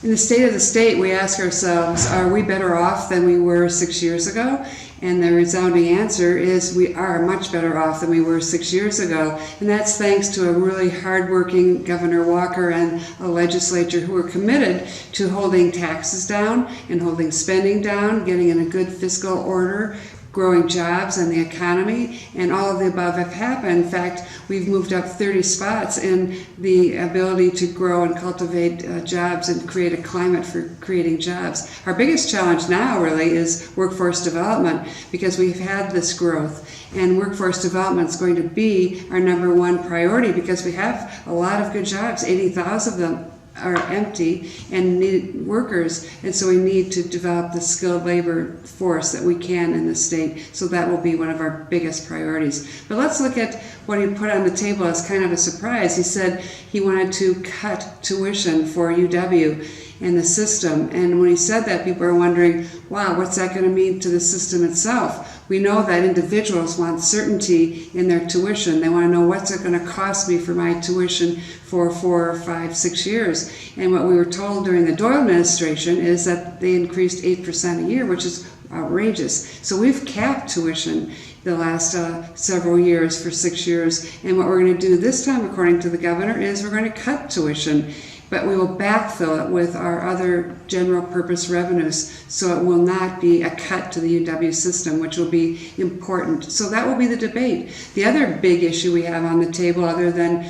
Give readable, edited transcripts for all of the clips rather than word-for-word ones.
In the state of the state, we ask ourselves, are we better off than we were 6 years ago? And the resounding answer is we are much better off than we were 6 years ago. And that's thanks to a really hardworking Governor Walker and a legislature who are committed to holding taxes down and holding spending down, getting in a good fiscal order, growing jobs and the economy, and all of the above have happened. In fact, we've moved up 30 spots in the ability to grow and cultivate jobs and create a climate for creating jobs. Our biggest challenge now really is workforce development, because we've had this growth, and workforce development is going to be our number one priority, because we have a lot of good jobs, 80,000 of them are empty and need workers, and so we need to develop the skilled labor force that we can in the state. So that will be one of our biggest priorities. But let's look at what he put on the table as kind of a surprise. He said he wanted to cut tuition for UW and the system, and when he said that, people are wondering, wow, what's that going to mean to the system itself? We know that individuals want certainty in their tuition. They want to know, what's it going to cost me for my tuition for 4, 5, 6 years. And what we were told during the Doyle administration is that they increased 8% a year, which is outrageous. So we've capped tuition the last several years for 6 years. And what we're going to do this time, according to the governor, is we're going to cut tuition, but we will backfill it with our other general purpose revenues, so it will not be a cut to the UW system, which will be important. So that will be the debate. The other big issue we have on the table, other than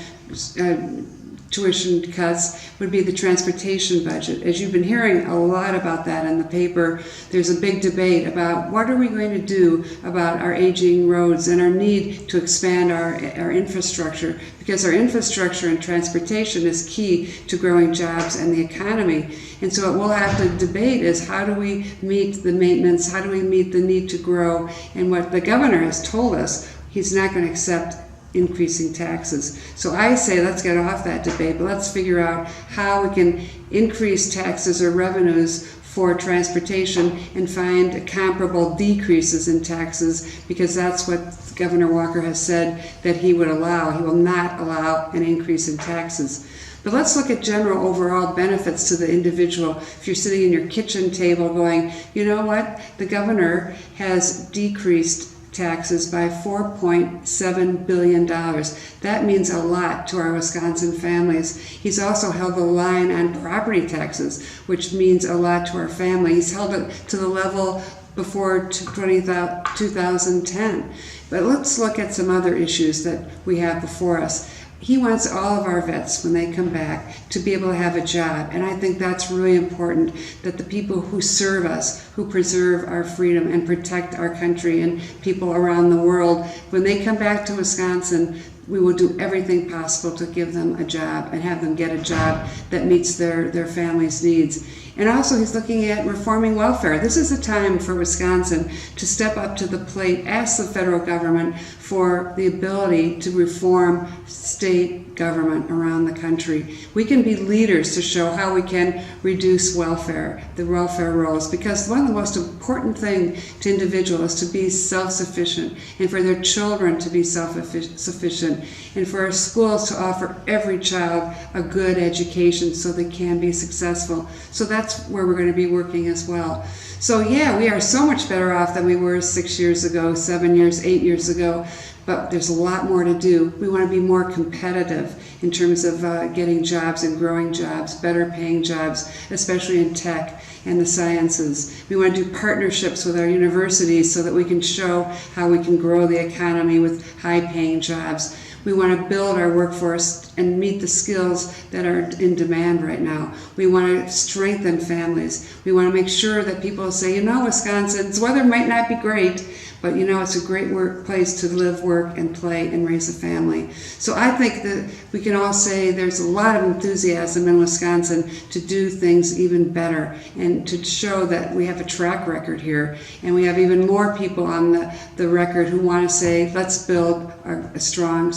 tuition cuts, would be the transportation budget. As you've been hearing a lot about that in the paper, there's a big debate about what are we going to do about our aging roads and our need to expand our infrastructure, because our infrastructure and transportation is key to growing jobs and the economy. And so what we'll have to debate is, how do we meet the maintenance, how do we meet the need to grow? And what the governor has told us, he's not going to accept increasing taxes. So I say, let's get off that debate, but let's figure out how we can increase taxes or revenues for transportation and find comparable decreases in taxes, because that's what Governor Walker has said that he would allow. He will not allow an increase in taxes. But let's look at general overall benefits to the individual. If you're sitting in your kitchen table going, you know what, the governor has decreased taxes by $4.7 billion. That means a lot to our Wisconsin families. He's also held the line on property taxes, which means a lot to our family. He's held it to the level before 2010. But let's look at some other issues that we have before us. He wants all of our vets, when they come back, to be able to have a job. And I think that's really important, that the people who serve us, who preserve our freedom and protect our country and people around the world, when they come back to Wisconsin, we will do everything possible to give them a job and have them get a job that meets their family's needs. And also, he's looking at reforming welfare. This is a time for Wisconsin to step up to the plate, ask the federal government for the ability to reform state government around the country. We can be leaders to show how we can reduce welfare, the welfare rolls, because one of the most important things to individuals is to be self-sufficient, and for their children to be self-sufficient, and for our schools to offer every child a good education so they can be successful. So that's where we're going to be working as well. So yeah, we are so much better off than we were 6 years ago, 7 years, 8 years ago, but there's a lot more to do. We want to be more competitive in terms of getting jobs and growing jobs, better paying jobs, especially in tech and the sciences. We want to do partnerships with our universities so that we can show how we can grow the economy with high paying jobs. We want to build our workforce and meet the skills that are in demand right now. We want to strengthen families. We want to make sure that people say, you know, Wisconsin's weather might not be great, but you know, it's a great place to live, work, and play, and raise a family. So I think that we can all say there's a lot of enthusiasm in Wisconsin to do things even better and to show that we have a track record here, and we have even more people on the record who want to say, let's build a strong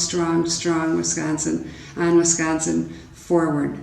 Wisconsin forward.